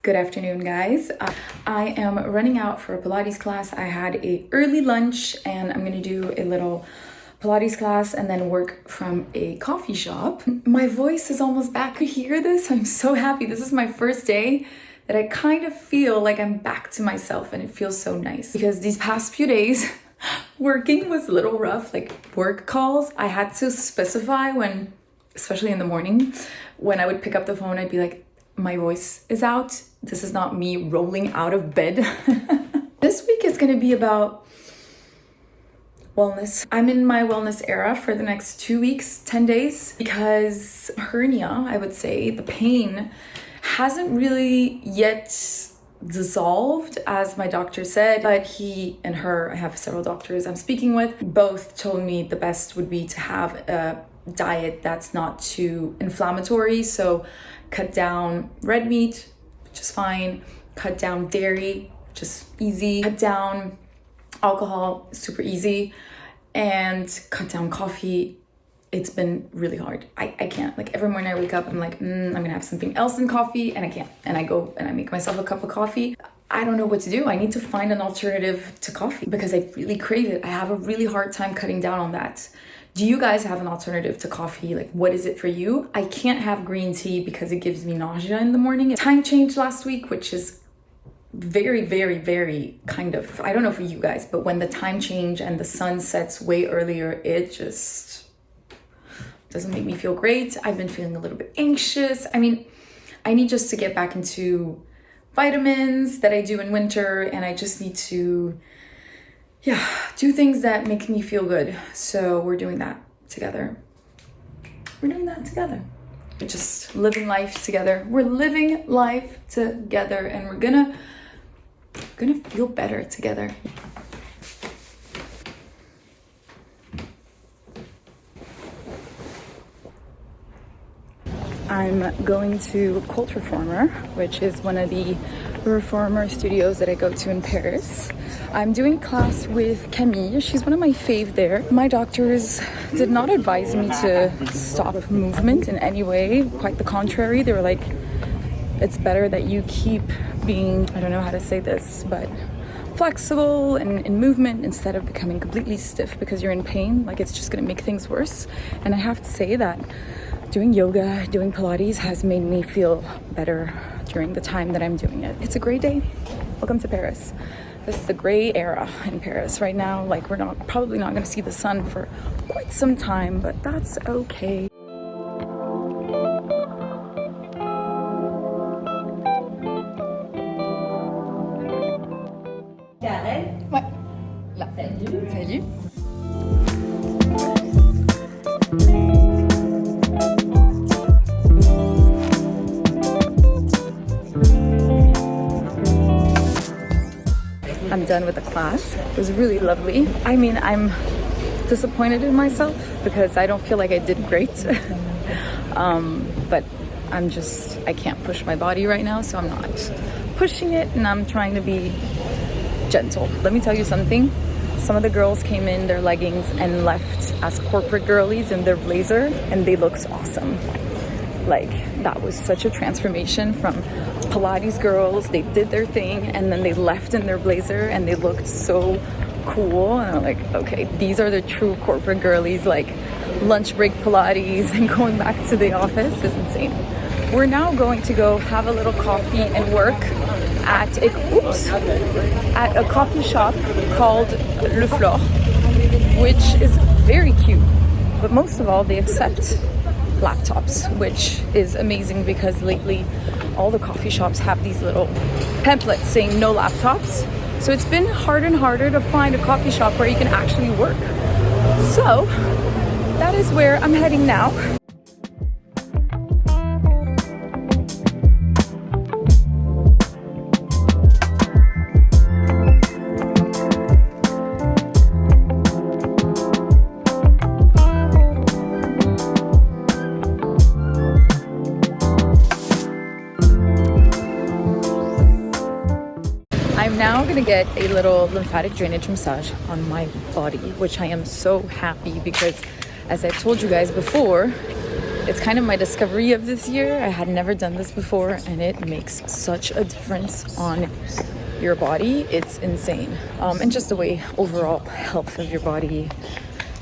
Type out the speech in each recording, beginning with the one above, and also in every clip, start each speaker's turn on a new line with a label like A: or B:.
A: Good afternoon, guys. I am running out for a Pilates class. I had a early lunch and I'm gonna do a little Pilates class and then work from a coffee shop. My voice is almost back. You hear this? I'm so happy. This is my first day that I kind of feel like I'm back to myself, and it feels so nice because these past few days working was a little rough. Like work calls, I had to specify when, especially in the morning, when I would pick up the phone, I'd be like, my voice is out. This is not me rolling out of bed. This week is going to be about wellness. I'm in my wellness era for the next 2 weeks, 10 days, because hernia, I would say, the pain hasn't really yet dissolved, as my doctor said, but he and her, I have several doctors I'm speaking with, both told me the best would be to have a diet that's not too inflammatory. So cut down red meat, which is fine. Cut down dairy, which is easy. Cut down alcohol, super easy. And cut down coffee. It's been really hard. I can't. Like every morning I wake up, I'm like, I'm gonna have something else in coffee, and I can't. And I go and I make myself a cup of coffee. I don't know what to do. I need to find an alternative to coffee because I really crave it. I have a really hard time cutting down on that. Do you guys have an alternative to coffee? Like, what is it for you? I can't have green tea because it gives me nausea in the morning. Time changed last week, which is very, very, very kind of, I don't know for you guys, but when the time change and the sun sets way earlier, it just doesn't make me feel great. I've been feeling a little bit anxious. I mean, I need just to get back into vitamins that I do in winter, and I just need to do things that make me feel good. So we're doing that together. We're just living life together. We're living life together, and we're gonna feel better together. I'm going to Cult Reformer, which is one of the reformer studios that I go to in Paris. I'm doing class with Camille. She's one of my fave there. My doctors did not advise me to stop movement in any way. Quite the contrary. They were like, it's better that you keep being, I don't know how to say this, but flexible and in movement instead of becoming completely stiff because you're in pain. Like it's just gonna make things worse. And I have to say that doing yoga, doing Pilates has made me feel better during the time that I'm doing it. It's a great day. Welcome to Paris. This is the gray era in Paris right now. Like we're probably not gonna see the sun for quite some time, but that's okay. Ouais. Là. Salut. I'm done with the class. It was really lovely. I mean, I'm disappointed in myself because I don't feel like I did great. But I can't push my body right now, so I'm not pushing it, and I'm trying to be gentle. Let me tell you something. Some of the girls came in their leggings and left as corporate girlies in their blazer, and they looked awesome. Like, that was such a transformation from Pilates girls. They did their thing and then they left in their blazer and they looked so cool. And I'm like, okay, these are the true corporate girlies. Like lunch break Pilates and going back to the office is insane. We're now going to go have a little coffee and work at a coffee shop called Le Flore, which is very cute. But most of all, they accept laptops, which is amazing because lately all the coffee shops have these little pamphlets saying no laptops. So it's been harder and harder to find a coffee shop where you can actually work. So that is where I'm heading now. I'm now gonna get a little lymphatic drainage massage on my body, which I am so happy because, as I've told you guys before, It's kind of my discovery of this year. I had never done this before, and it makes such a difference on your body. It's insane. And just the way overall health of your body.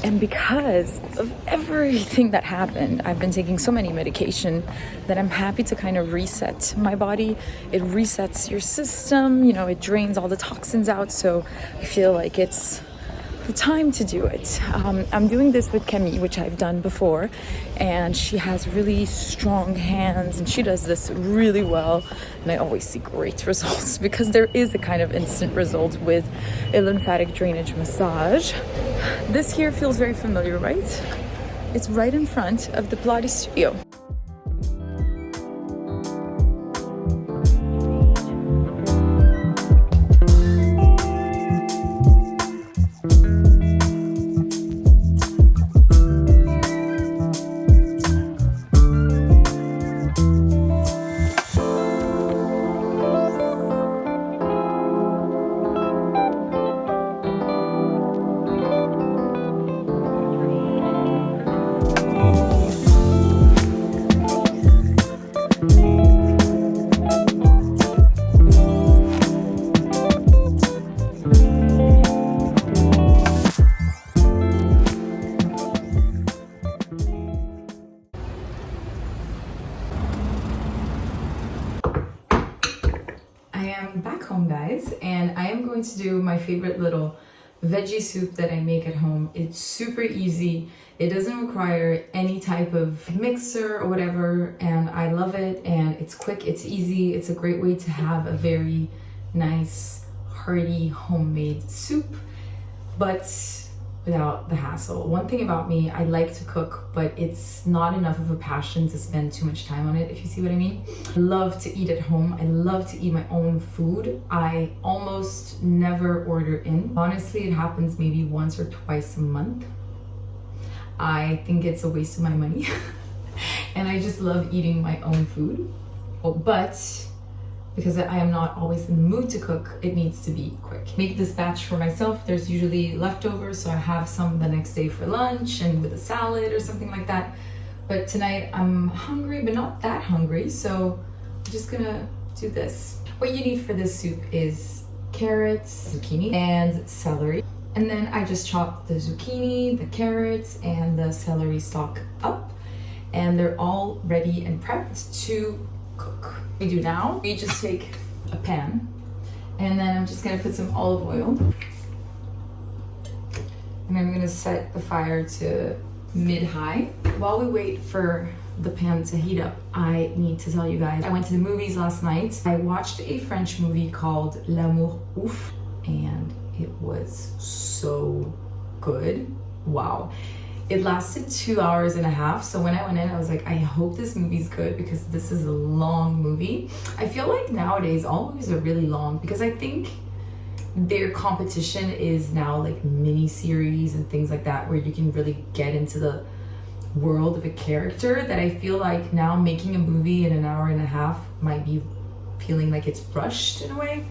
A: And because of everything that happened, I've been taking so many medication that I'm happy to kind of reset my body. It resets your system, you know, it drains all the toxins out. So I feel like it's the time to do it. I'm doing this with Camille, which I've done before, and she has really strong hands and she does this really well, and I always see great results because there is a kind of instant result with a lymphatic drainage massage. This here feels very familiar, right? It's right in front of the Pilates studio. I'm back home, guys, and I am going to do my favorite little veggie soup that I make at home. It's super easy. It doesn't require any type of mixer or whatever, and I love it, and it's quick, it's easy. It's a great way to have a very nice, hearty, homemade soup, but without the hassle. One thing about me, I like to cook, but it's not enough of a passion to spend too much time on it, if you see what I mean. I love to eat at home. I love to eat my own food. I almost never order in. Honestly, it happens maybe once or twice a month. I think it's a waste of my money. And I just love eating my own food. But because I am not always in the mood to cook, it needs to be quick. Make this batch for myself. There's usually leftovers, so I have some the next day for lunch and with a salad or something like that. But tonight I'm hungry, but not that hungry, so I'm just gonna do this. What you need for this soup is carrots, zucchini, and celery. And then I just chop the zucchini, the carrots, and the celery stalk up, and they're all ready and prepped to cook. What we do now, we just take a pan, and then I'm just gonna put some olive oil, and I'm gonna set the fire to mid-high. While we wait for the pan to heat up, I need to tell you guys, I went to the movies last night. I watched a French movie called L'amour ouf, and it was so good. Wow. It lasted 2 hours and a half. So when I went in, I was like, I hope this movie's good because this is a long movie. I feel like nowadays all movies are really long because I think their competition is now like mini series and things like that, where you can really get into the world of a character, that I feel like now making a movie in an hour and a half might be feeling like it's rushed in a way.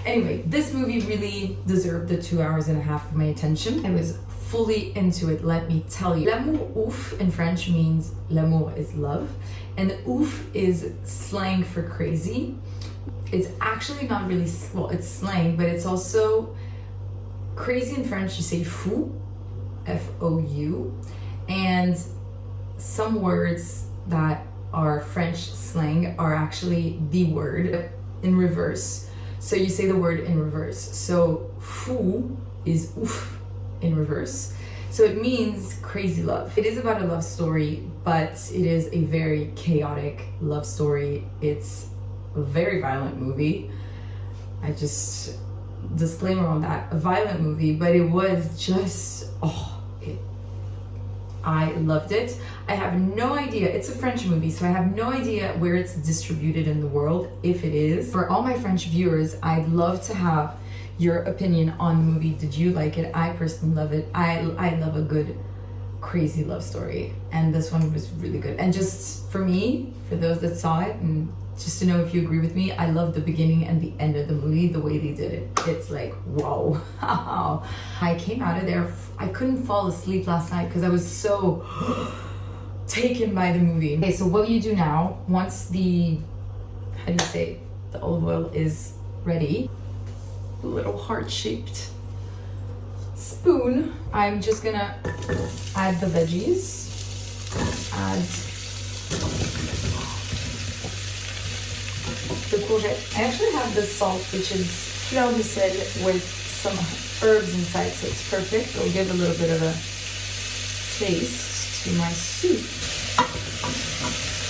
A: Anyway, this movie really deserved the 2 hours and a half of my attention. I was fully into it, let me tell you. L'amour ouf in French means l'amour is love, and ouf is slang for crazy. It's actually not really, well, it's slang, but it's also crazy in French. You say fou, F-O-U, and some words that are French slang are actually the word in reverse. So you say the word in reverse. So fou is ouf in reverse. So it means crazy love. It is about a love story, but it is a very chaotic love story. It's a very violent movie. I just, disclaimer on that, a violent movie, but it was just, I loved it. I have no idea, it's a French movie, so I have no idea where it's distributed in the world, if it is. For all my French viewers, I'd love to have your opinion on the movie. Did you like it? I personally love it. I love a good crazy love story, and this one was really good. And just for me, for those that saw it, and just to know if you agree with me, I love the beginning and the end of the movie, the way they did it. It's like, whoa. I came out of there, I couldn't fall asleep last night because I was so taken by the movie. Okay, so what you do now, once the, how do you say, the olive oil is ready, a little heart-shaped spoon, I'm just gonna add the veggies, add the courgette. I actually have this salt, which is fleur de sel with some herbs inside, so it's perfect. It'll give a little bit of a taste to my soup.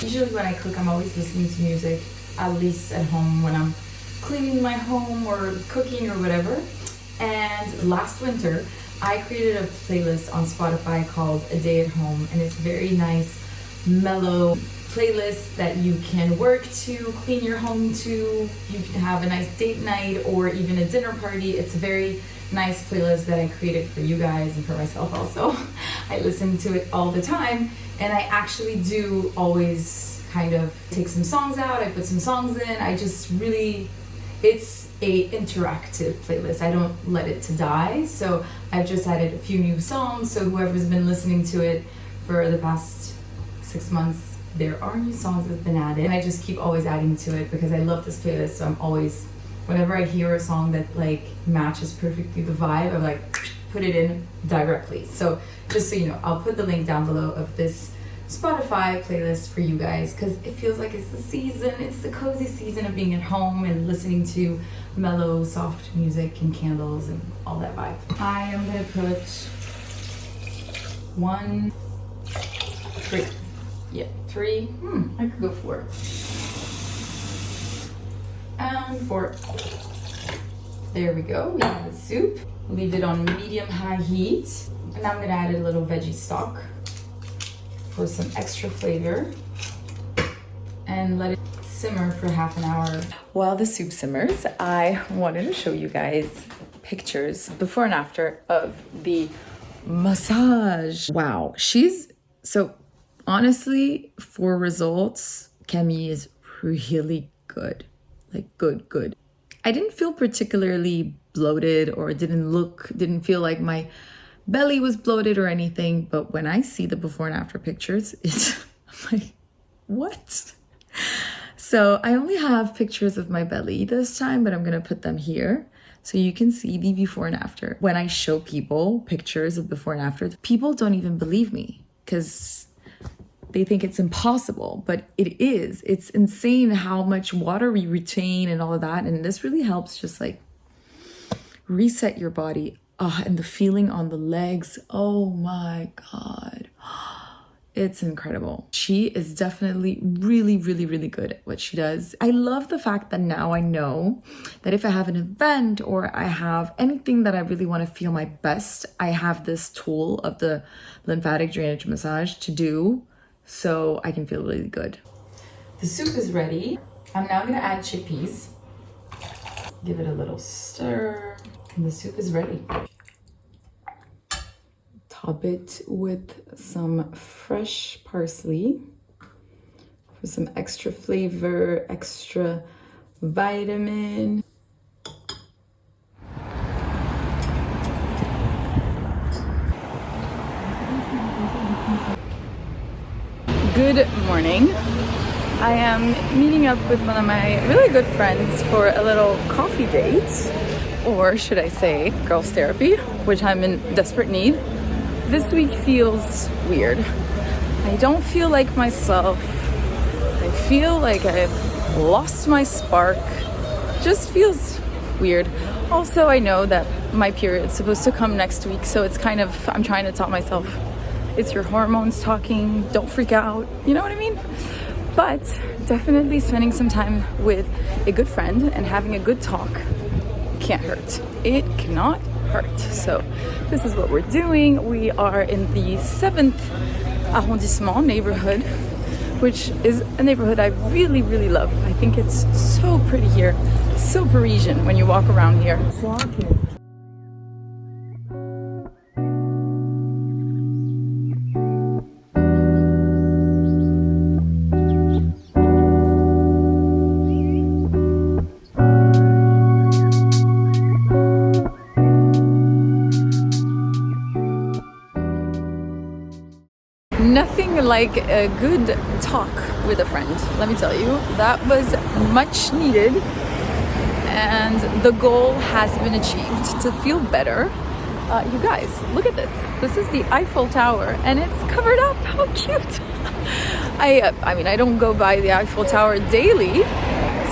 A: Usually when I cook, I'm always listening to music, at least at home when I'm cleaning my home or cooking or whatever. And last winter, I created a playlist on Spotify called A Day at Home, and it's very nice, mellow playlist that you can work to, clean your home to, you can have a nice date night or even a dinner party. It's a very nice playlist that I created for you guys and for myself also. I listen to it all the time, and I actually do always kind of take some songs out, I put some songs in, I just really, it's a interactive playlist. I don't let it to die, so I've just added a few new songs, so whoever's been listening to it for the past 6 months, there are new songs that have been added, and I just keep always adding to it because I love this playlist. So I'm always, whenever I hear a song that like matches perfectly the vibe, I'm like, put it in directly. So just so you know, I'll put the link down below of this Spotify playlist for you guys, because it feels like it's the season, it's the cozy season of being at home and listening to mellow, soft music and candles and all that vibe. I am gonna put 1, 3. Yeah, 3. I could go 4. And 4. There we go. We have the soup. Leave it on medium-high heat. And now I'm gonna add a little veggie stock for some extra flavor. And let it simmer for half an hour. While the soup simmers, I wanted to show you guys pictures before and after of the massage. Wow, so honestly, for results, Camille is really good. Like good. I didn't feel particularly bloated or didn't feel like my belly was bloated or anything, but when I see the before and after pictures, it's like, what? So I only have pictures of my belly this time, but I'm gonna put them here so you can see the before and after. When I show people pictures of before and after, people don't even believe me because they think it's impossible, but it is. It's insane how much water we retain and all of that. And this really helps just like reset your body. And the feeling on the legs, oh my God. It's incredible. She is definitely really good at what she does. I love the fact that now I know that if I have an event or I have anything that I really want to feel my best, I have this tool of the lymphatic drainage massage to do, so I can feel really good. The soup is ready. I'm now gonna add chickpeas. Give it a little stir, and the soup is ready. Top it with some fresh parsley for some extra flavor, extra vitamin. Good morning. I am meeting up with one of my really good friends for a little coffee date, or should I say girls therapy, which I'm in desperate need. This week feels weird. I don't feel like myself. I feel like I've lost my spark. Just feels weird. Also, I know that my period's supposed to come next week, so it's kind of, I'm trying to tell myself, it's your hormones talking, don't freak out, you know what I mean? But definitely spending some time with a good friend and having a good talk can't hurt. It cannot hurt. So this is what we're doing. We are in the 7th arrondissement neighborhood, which is a neighborhood I really love. I think it's so pretty here. It's so Parisian when you walk around here. Nothing like a good talk with a friend. Let me tell you, that was much needed, and the goal has been achieved to feel better. You guys, look at this. This is the Eiffel Tower, and it's covered up. How cute! I mean, I don't go by the Eiffel Tower daily,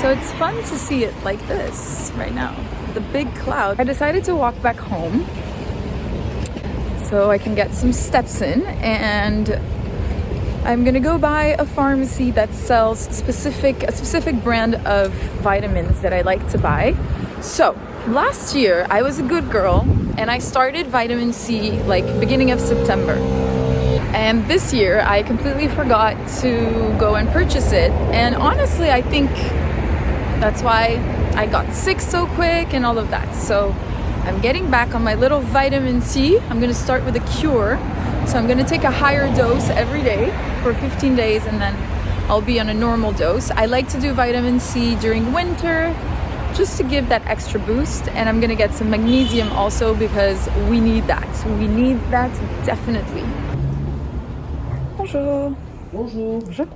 A: so it's fun to see it like this right now. The big cloud. I decided to walk back home so I can get some steps in, and I'm gonna go by a pharmacy that sells a specific brand of vitamins that I like to buy. So last year I was a good girl and I started vitamin C like beginning of September. And this year I completely forgot to go and purchase it. And honestly, I think that's why I got sick so quick and all of that. So I'm getting back on my little vitamin C. I'm gonna start with a cure. So I'm gonna take a higher dose every day for 15 days, and then I'll be on a normal dose. I like to do vitamin C during winter just to give that extra boost. And I'm gonna get some magnesium also because we need that. We need that definitely. Bonjour.
B: Bonjour.
A: Bonjour.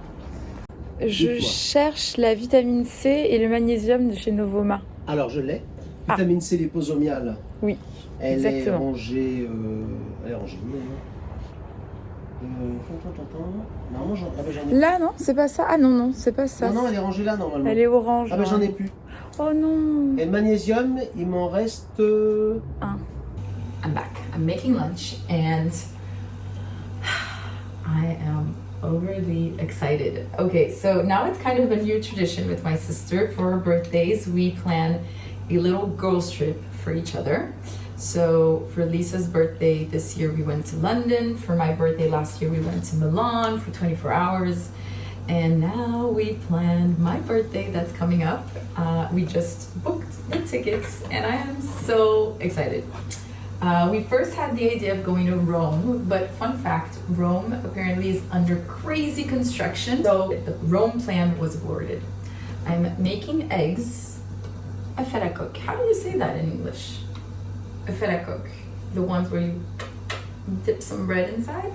A: Je cherche la vitamine C et le magnésium de chez Novoma.
B: Alors je l'ai. Vitamine C liposomiale.
A: Oui.
B: Elle
A: exactement.
B: est rangée. Elle est rangée. Normalement j'en ai.
A: Là non, c'est pas ça. Ah non non, c'est pas ça.
B: Non non, elle est rangée là normalement.
A: Elle est orange.
B: Ah ben j'en ai plus.
A: Oh non.
B: Et le magnésium, il m'en reste
A: un.
C: I'm back. I'm making lunch and I am overly excited. Okay, so now it's kind of a new tradition with my sister. For our birthdays, we plan a little girls trip for each other. So for Lisa's birthday this year, we went to London. For my birthday last year, we went to Milan for 24 hours. And now we planned my birthday that's coming up. We just booked the tickets and I am so excited. We first had the idea of going to Rome, but fun fact, Rome apparently is under crazy construction, so the Rome plan was aborted. I'm making eggs, a feta cook. How do you say that in English? A feta cook, the ones where you dip some bread inside?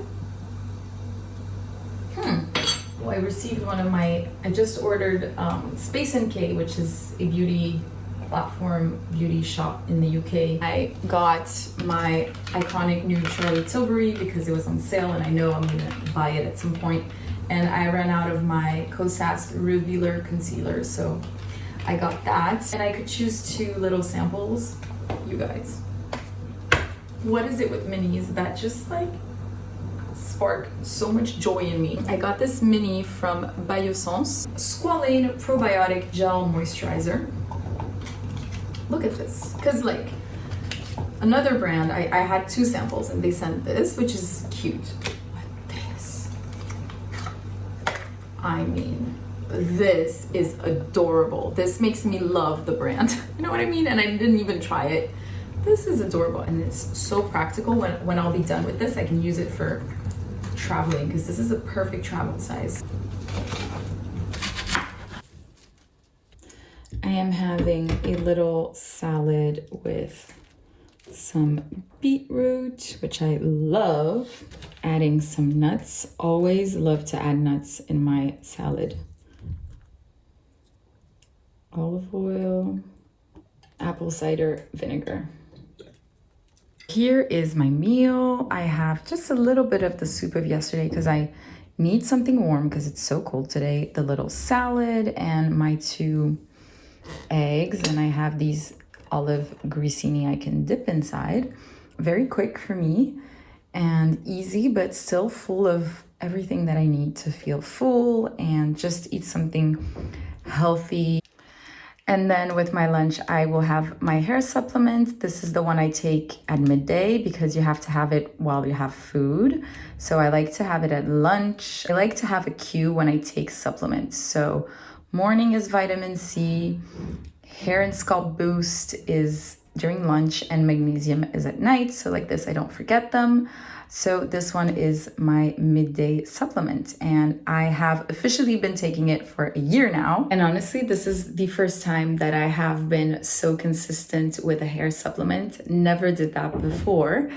C: Well, I received I just ordered Space NK, which is a beauty platform beauty shop in the UK. I got my iconic new Charlotte Tilbury because it was on sale and I know I'm gonna buy it at some point. And I ran out of my Kosas Revealer Concealer, so I got that. And I could choose 2 little samples. You guys, what is it with minis that just like spark so much joy in me? I got this mini from Biossance Squalane Probiotic Gel Moisturizer. Look at this, because like another brand, I had 2 samples and they sent this, which is cute. But this, I mean, this is adorable. This makes me love the brand. You know what I mean? And I didn't even try it. This is adorable and it's so practical. When I'll be done with this, I can use it for traveling because this is a perfect travel size. I am having a little salad with some beetroot, which I love. Adding some nuts. Always love to add nuts in my salad. Olive oil, apple cider vinegar. Here is my meal. I have just a little bit of the soup of yesterday because I need something warm because it's so cold today. The little salad and my 2 eggs, and I have these olive grissini I can dip inside. Very quick for me and easy, but still full of everything that I need to feel full and just eat something healthy. And then with my lunch, I will have my hair supplement. This is the one I take at midday because you have to have it while you have food. So I like to have it at lunch. I like to have a cue when I take supplements. So morning is vitamin C, hair and scalp boost is during lunch, and magnesium is at night. So like this, I don't forget them. So this one is my midday supplement and I have officially been taking it for a year now. And honestly, this is the first time that I have been so consistent with a hair supplement. Never did that before.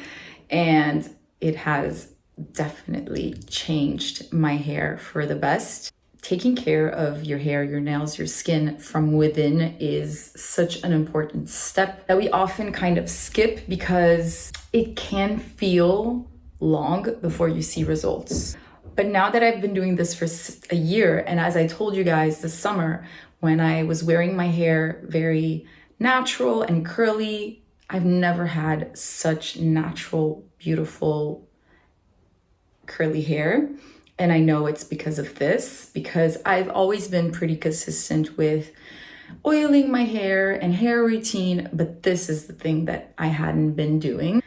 C: And it has definitely changed my hair for the best. Taking care of your hair, your nails, your skin from within is such an important step that we often kind of skip because it can feel long before you see results. But now that I've been doing this for a year, and as I told you guys this summer, when I was wearing my hair very natural and curly, I've never had such natural, beautiful, curly hair. And I know it's because of this, because I've always been pretty consistent with oiling my hair and hair routine, but this is the thing that I hadn't been doing.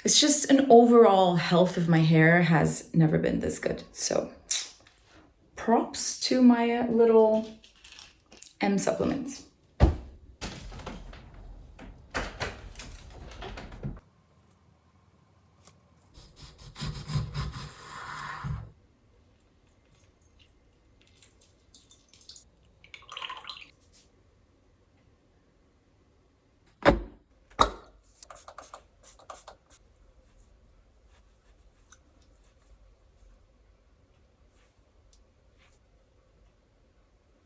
C: It's just an overall health of my hair has never been this good. So props to my little M supplements.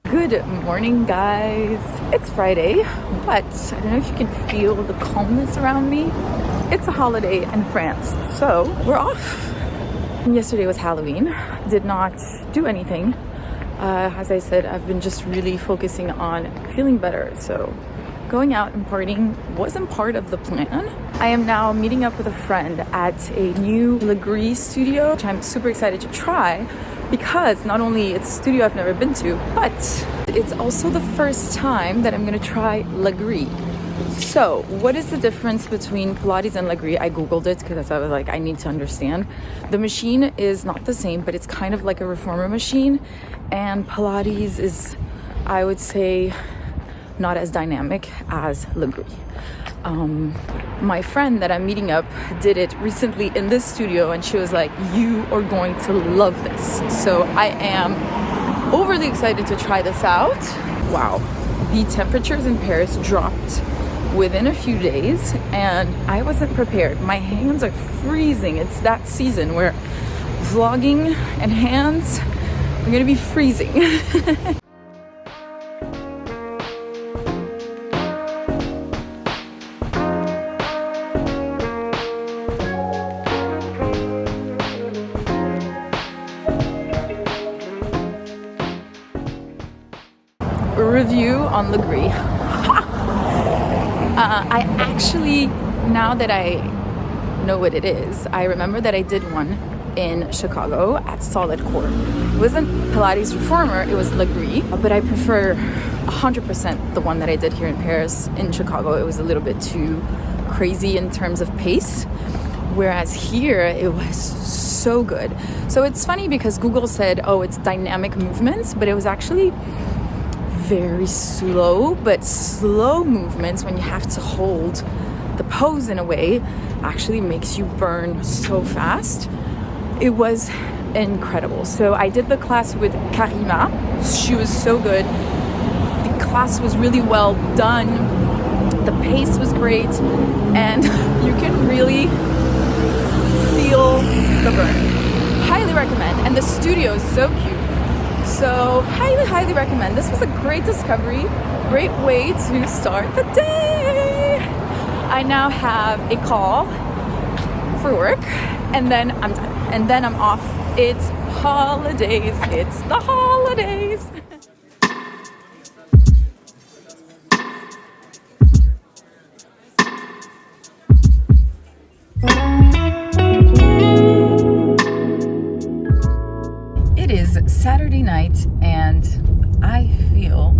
C: Good morning, guys. It's Friday, but I don't know if you can feel the calmness around me. It's a holiday in France, so we're off. Yesterday was Halloween. Did not do anything. As I said, I've been just really focusing on feeling better, so going out and partying wasn't part of the plan. I am now meeting up with a friend at a new Laghree studio, which I'm super excited to try, because not only it's a studio I've never been to, but it's also the first time that I'm gonna try Laghree. So what is the difference between Pilates and Laghree? I googled it because I was like, I need to understand. The machine is not the same, but it's kind of like a reformer machine, and Pilates is, I would say, not as dynamic as Laghree. My friend that I'm meeting up did it recently in this studio, and she was like, you are going to love this. So I am overly excited to try this out. Wow, the temperatures in Paris dropped within a few days and I wasn't prepared. My hands are freezing. It's that season where vlogging and hands are gonna be freezing. Review on Laghree. I actually, now that I know what it is, I remember that I did one in Chicago at Solid Core. It wasn't Pilates Reformer, it was Laghree, but I prefer 100% the one that I did here in Paris. In Chicago, it was a little bit too crazy in terms of pace, whereas here it was so good. So it's funny because Google said, oh, it's dynamic movements, but it was actually very slow, but slow movements when you have to hold the pose in a way actually makes you burn so fast. It was incredible. So I did the class with Karima. She was so good. The class was really well done. The pace was great, and you can really feel the burn. Highly recommend. And the studio is so cute. So highly recommend. This was a great discovery, great way to start the day. I now have a call for work, and then I'm done. And then I'm off. It's holidays. It's the holidays. It is Saturday night and I feel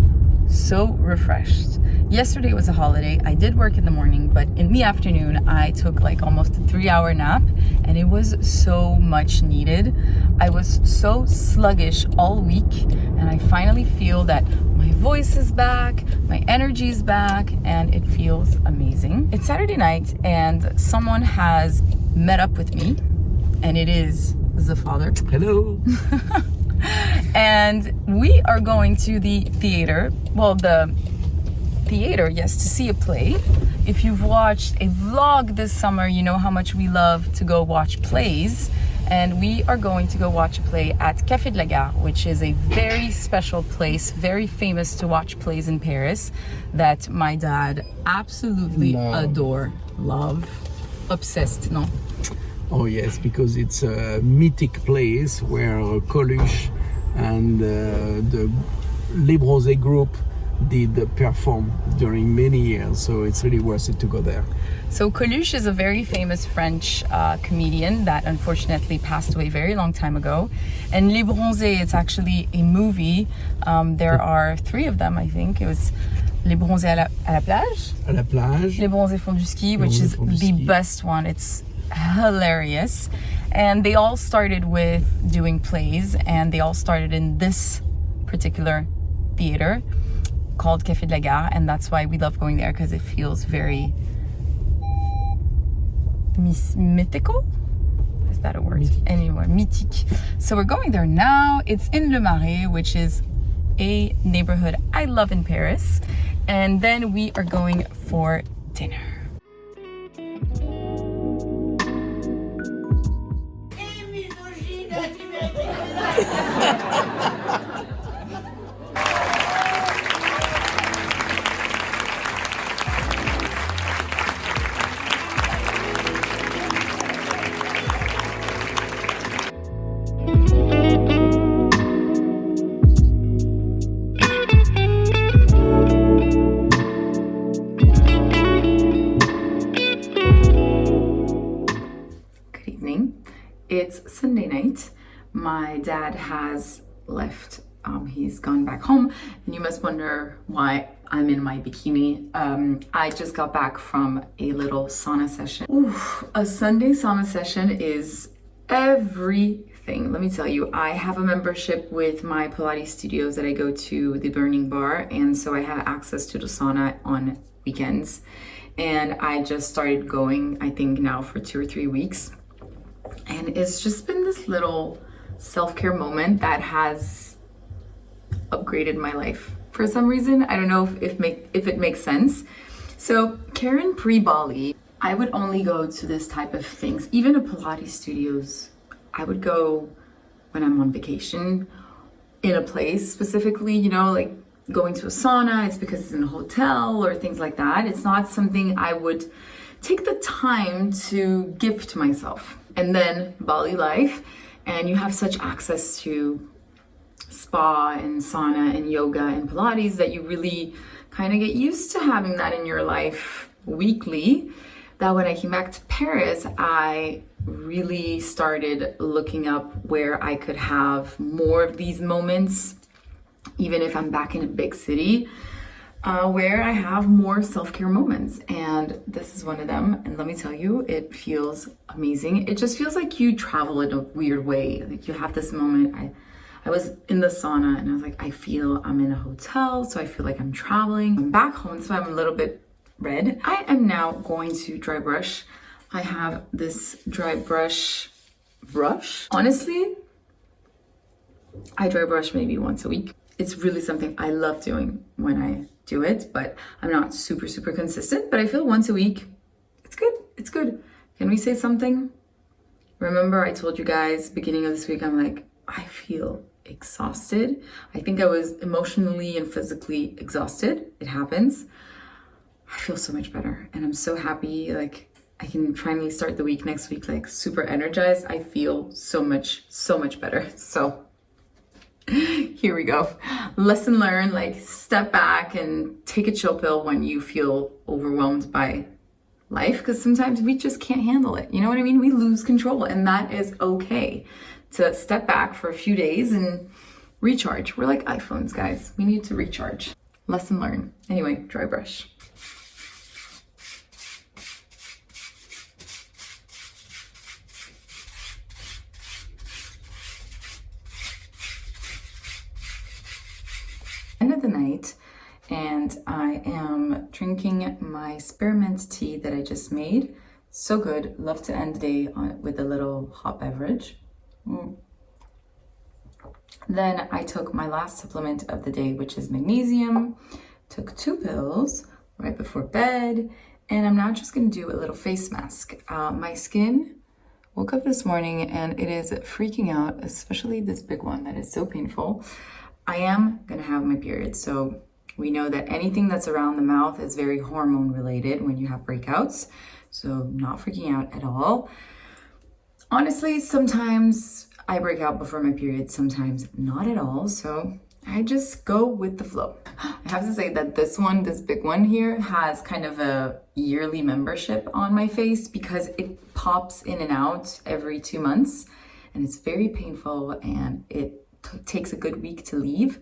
C: so refreshed. Yesterday was a holiday. I did work in the morning, but in the afternoon I took like almost a 3-hour nap, and it was so much needed. I was so sluggish all week, and I finally feel that my voice is back, my energy is back, and it feels amazing. It's Saturday night and someone has met up with me, and it is the father.
B: Hello.
C: And we are going to the theater. Well, the theater, yes, to see a play. If you've watched a vlog this summer, you know how much we love to go watch plays. and we are going to go watch a play at Café de la Gare, which is a very special place, very famous to watch plays in Paris, that my dad absolutely adore, love, obsessed, no?
D: Oh yes, because it's a mythic place where Coluche and the Les Bronzés group did perform during many years, so it's really worth it to go there.
C: So Coluche is a very famous French comedian that unfortunately passed away a very long time ago. And Les Bronzés, it's actually a movie. There are 3 of them, I think. It was Les Bronzés à la plage.
D: À la plage.
C: Les Bronzés font du ski, which is the best one. It's hilarious. And they all started with doing plays, and they all started in this particular theater called Café de la Gare, and that's why we love going there, because it feels very mythical? Is that a word? Mythique. Anyway, mythique. So we're going there now. It's in Le Marais, which is a neighborhood I love in Paris. And then we are going for dinner. It's Sunday night. My dad has left. He's gone back home, and you must wonder why I'm in my bikini. I just got back from a little sauna session. Oof, a Sunday sauna session is everything. Let me tell you, I have a membership with my Pilates studios that I go to, the Burning Bar, and so I have access to the sauna on weekends. And I just started going, I think now for 2 or 3 weeks. And it's just been this little self-care moment that has upgraded my life for some reason. I don't know if it makes sense. So Karen pre-Bali, I would only go to this type of things, even a Pilates studios. I would go when I'm on vacation in a place specifically, you know, like going to a sauna, it's because it's in a hotel or things like that. It's not something I would take the time to give to myself. And then Bali life, and you have such access to spa and sauna and yoga and Pilates that you really kind of get used to having that in your life weekly, that when I came back to Paris, I really started looking up where I could have more of these moments, even if I'm back in a big city, where I have more self-care moments. And this is one of them. And let me tell you, it feels amazing. It just feels like you travel in a weird way. Like you have this moment. I was in the sauna and I was like, I feel I'm in a hotel, so I feel like I'm traveling. I'm back home, so I'm a little bit red. I am now going to dry brush. I have this dry brush. Honestly, I dry brush maybe once a week. It's really something I love doing when I do it, but I'm not super consistent. But I feel once a week, it's good. Can we say something? Remember I told you guys beginning of this week, I'm like, I feel exhausted. I think I was emotionally and physically exhausted. It happens. I feel so much better, and I'm so happy. Like I can finally start the week next week like super energized. I feel so much better. So here we go. Lesson learned, like step back and take a chill pill when you feel overwhelmed by life, because sometimes we just can't handle it. You know what I mean? We lose control, and that is okay to step back for a few days and recharge. We're like iPhones, guys. We need to recharge. Lesson learned. Anyway, dry brush. End of the night, and I am drinking my spearmint tea that I just made. So good. Love to end the day with a little hot beverage. Then I took my last supplement of the day, which is magnesium. Took 2 pills right before bed, and I'm now just gonna do a little face mask. My skin Woke up this morning and it is freaking out, especially this big one that is so painful. I am gonna have my period, so we know that anything that's around the mouth is very hormone related when you have breakouts, so not freaking out at all. Honestly, sometimes I break out before my period, sometimes not at all, so I just go with the flow. I have to say that this big one here, has kind of a yearly membership on my face because it pops in and out every 2 months and it's very painful and it takes a good week to leave.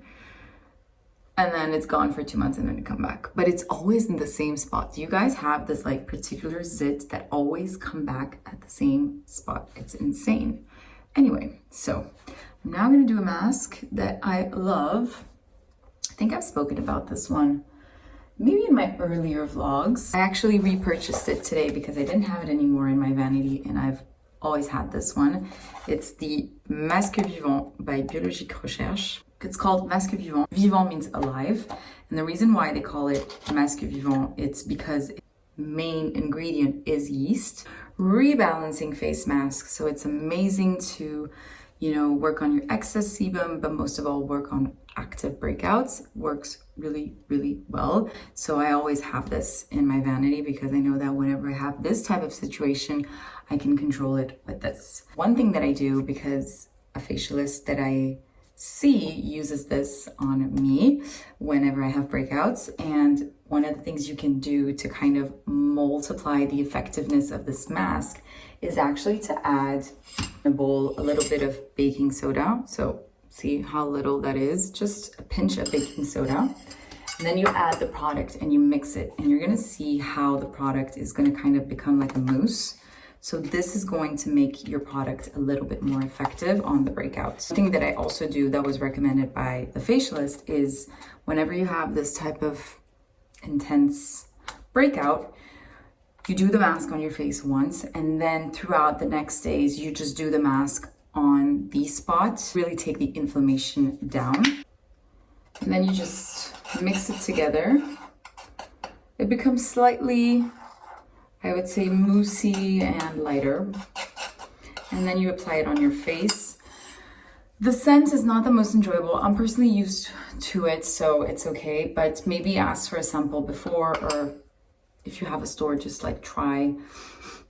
C: And then it's gone for 2 months and then it come back. But it's always in the same spot. Do you guys have this like particular zit that always come back at the same spot? It's insane. Anyway, so I'm now gonna do a mask that I love. I think I've spoken about this one maybe in my earlier vlogs. I actually repurchased it today because I didn't have it anymore in my vanity and I've always had this one. It's the Masque Vivant by Biologique Recherche. It's called Masque Vivant. Vivant means alive. And the reason why they call it Masque Vivant, it's because its main ingredient is yeast. Rebalancing face mask. So it's amazing to, you know, work on your excess sebum, but most of all work on active breakouts. Works really, really well. So I always have this in my vanity because I know that whenever I have this type of situation, I can control it with this. One thing that I do, because a facialist that I see uses this on me whenever I have breakouts, and one of the things you can do to kind of multiply the effectiveness of this mask is actually to add in a bowl a little bit of baking soda. So see how little that is, just a pinch of baking soda. And then you add the product and you mix it, and you're gonna see how the product is gonna kind of become like a mousse. So this is going to make your product a little bit more effective on the breakouts. Something that I also do that was recommended by the facialist is whenever you have this type of intense breakout, you do the mask on your face once, and then throughout the next days, you just do the mask on these spots, really take the inflammation down. And then you just mix it together. It becomes slightly, I would say, moussey and lighter. And then you apply it on your face. The scent is not the most enjoyable. I'm personally used to it, so it's okay, but maybe ask for a sample before, or if you have a store, just like try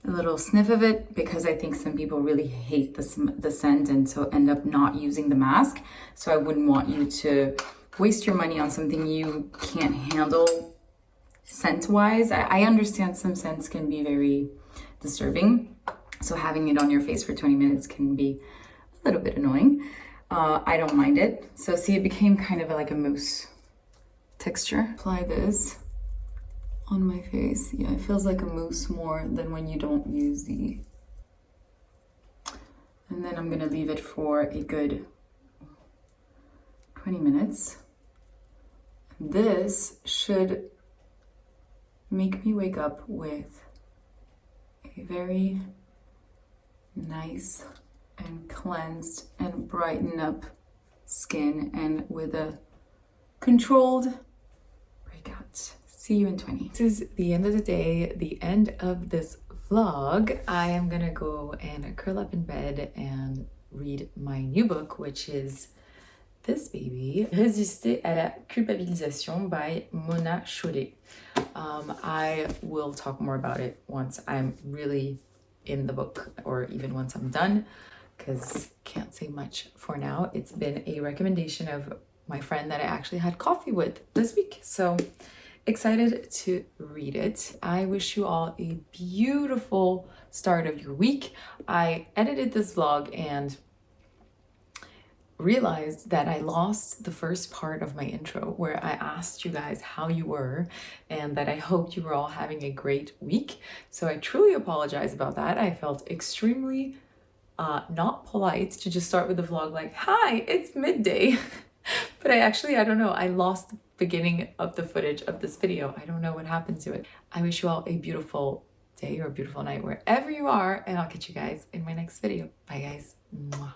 C: a little sniff of it, because I think some people really hate the scent and so end up not using the mask. So I wouldn't want you to waste your money on something you can't handle scent-wise. I understand some scents can be very disturbing, so having it on your face for 20 minutes can be a little bit annoying. I don't mind it. So see, it became kind of like a mousse texture. Apply this on my face. Yeah, it feels like a mousse more than when you don't use the... And then I'm gonna leave it for a good 20 minutes. This should make me wake up with a very nice and cleansed and brightened up skin, and with a controlled breakout. See you in 20. This is the end of the day, the end of this vlog. I am gonna go and curl up in bed and read my new book, which is this baby, Résister à la culpabilisation by Mona Chollet. I will talk more about it once I'm really in the book, or even once I'm done, because can't say much for now. It's been a recommendation of my friend that I actually had coffee with this week, so excited to read it. I wish you all a beautiful start of your week. I edited this vlog and realized that I lost the first part of my intro where I asked you guys how you were and that I hoped you were all having a great week. So I truly apologize about that. I felt extremely not polite to just start with the vlog like, hi, it's midday. But I don't know, I lost the beginning of the footage of this video. I don't know what happened to it. I wish you all a beautiful day or a beautiful night wherever you are, and I'll catch you guys in my next video. Bye guys. Mwah.